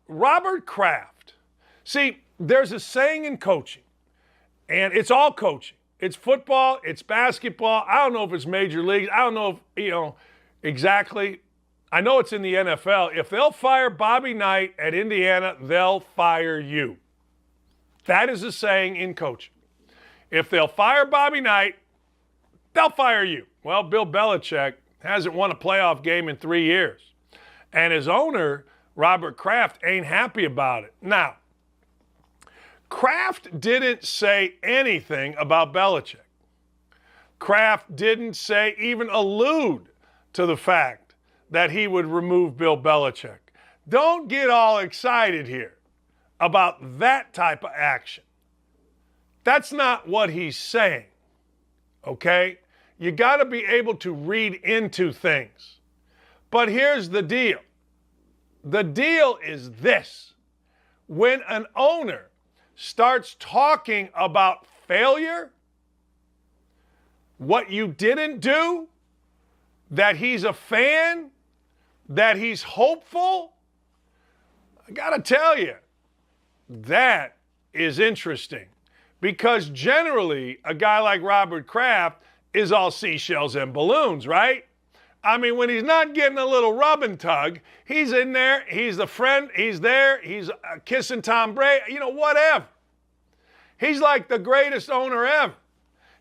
Robert Kraft. See, there's a saying in coaching, and it's all coaching. It's football, it's basketball. I don't know if it's major leagues. I don't know if, exactly. I know it's in the NFL. If they'll fire Bobby Knight at Indiana, they'll fire you. That is a saying in coaching. If they'll fire Bobby Knight, they'll fire you. Well, Bill Belichick hasn't won a playoff game in 3 years. And his owner, Robert Kraft, ain't happy about it. Now, Kraft didn't say anything about Belichick. Kraft didn't even allude to the fact that he would remove Bill Belichick. Don't get all excited here about that type of action. That's not what he's saying, okay? You got to be able to read into things. But here's the deal. The deal is this. When an owner starts talking about failure, what you didn't do, that he's a fan, that he's hopeful, I got to tell you, that is interesting. Because generally, a guy like Robert Kraft is all seashells and balloons, right? I mean, when he's not getting a little rub and tug, he's in there, he's the friend, he's there, he's kissing Tom Brady, whatever. He's like the greatest owner ever.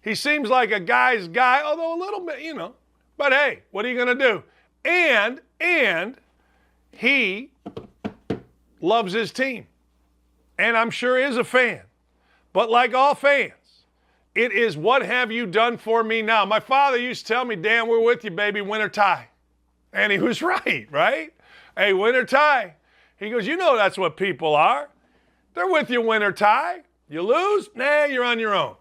He seems like a guy's guy, although a little bit, But hey, what are you going to do? And he loves his team. And I'm sure is a fan. But like all fans, it is what have you done for me now? My father used to tell me, Dan, we're with you, baby, win or tie. And he was right? Hey, win or tie. He goes, that's what people are. They're with you win or tie. You lose? Nah, you're on your own.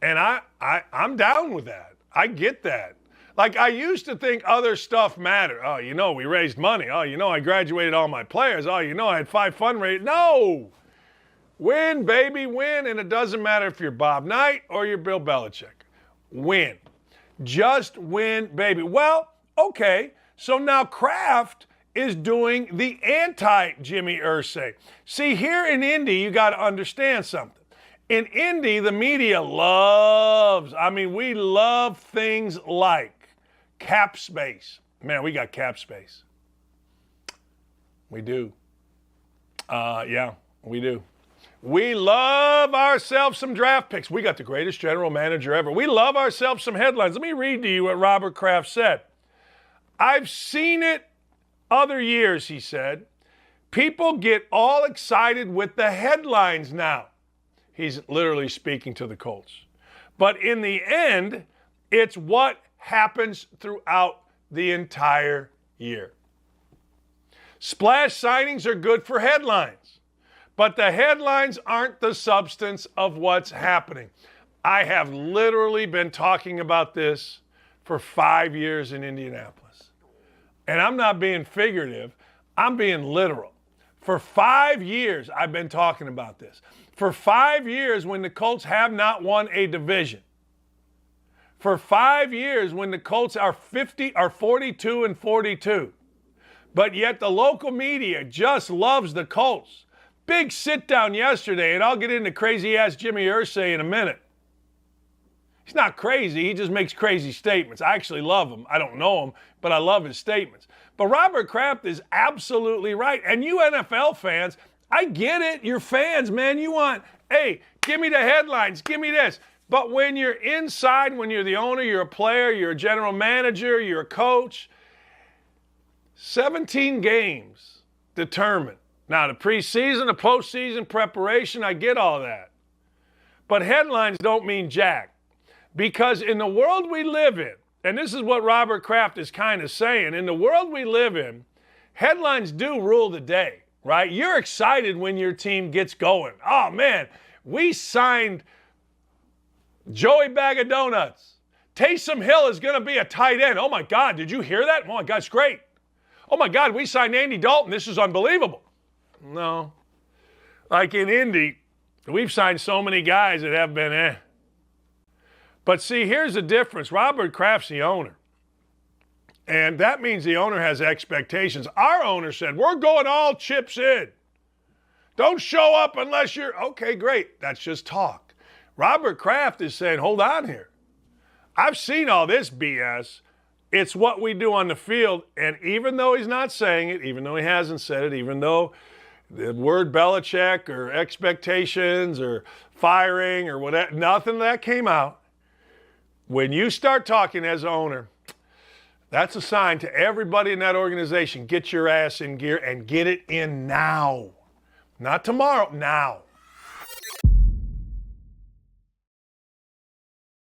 And I'm down with that. I get that. Like, I used to think other stuff mattered. Oh, we raised money. Oh, I graduated all my players. Oh, I had 5 fundraisers. No. Win, baby, win. And it doesn't matter if you're Bob Knight or you're Bill Belichick. Win. Just win, baby. Well, okay. So now Kraft is doing the anti-Jimmy Irsay. See, here in Indy, you got to understand something. In Indy, the media we love things like cap space. Man, we got cap space. We do. Yeah, we do. We love ourselves some draft picks. We got the greatest general manager ever. We love ourselves some headlines. Let me read to you what Robert Kraft said. I've seen it other years, he said. People get all excited with the headlines now. He's literally speaking to the Colts. But in the end, it's what happens throughout the entire year. Splash signings are good for headlines, but the headlines aren't the substance of what's happening. I have literally been talking about this for 5 years in Indianapolis. And I'm not being figurative, I'm being literal. For 5 years, I've been talking about this. For 5 years, when the Colts have not won a division. For 5 years, when the Colts are 42-42. But yet the local media just loves the Colts. Big sit down yesterday, and I'll get into crazy-ass Jimmy Irsay in a minute. He's not crazy, he just makes crazy statements. I actually love him. I don't know him, but I love his statements. But Robert Kraft is absolutely right. And you NFL fans, I get it. You're fans, man. You want, hey, give me the headlines. Give me this. But when you're inside, when you're the owner, you're a player, you're a general manager, you're a coach, 17 games determine. Now, the preseason, the postseason preparation, I get all that. But headlines don't mean jack. Because in the world we live in, and this is what Robert Kraft is kind of saying, in the world we live in, headlines do rule the day, right? You're excited when your team gets going. Oh, man, we signed Joey Bag of Donuts. Taysom Hill is going to be a tight end. Oh, my God, did you hear that? Oh, my God, it's great. Oh, my God, we signed Andy Dalton. This is unbelievable. No. Like in Indy, we've signed so many guys that have been But see, here's the difference. Robert Kraft's the owner. And that means the owner has expectations. Our owner said, we're going all chips in. Don't show up unless you're, okay, great. That's just talk. Robert Kraft is saying, hold on here. I've seen all this BS. It's what we do on the field. And even though he's not saying it, even though he hasn't said it, even though the word Belichick or expectations or firing or whatever, nothing of that came out. When you start talking as an owner, that's a sign to everybody in that organization, get your ass in gear and get it in now. Not tomorrow, now.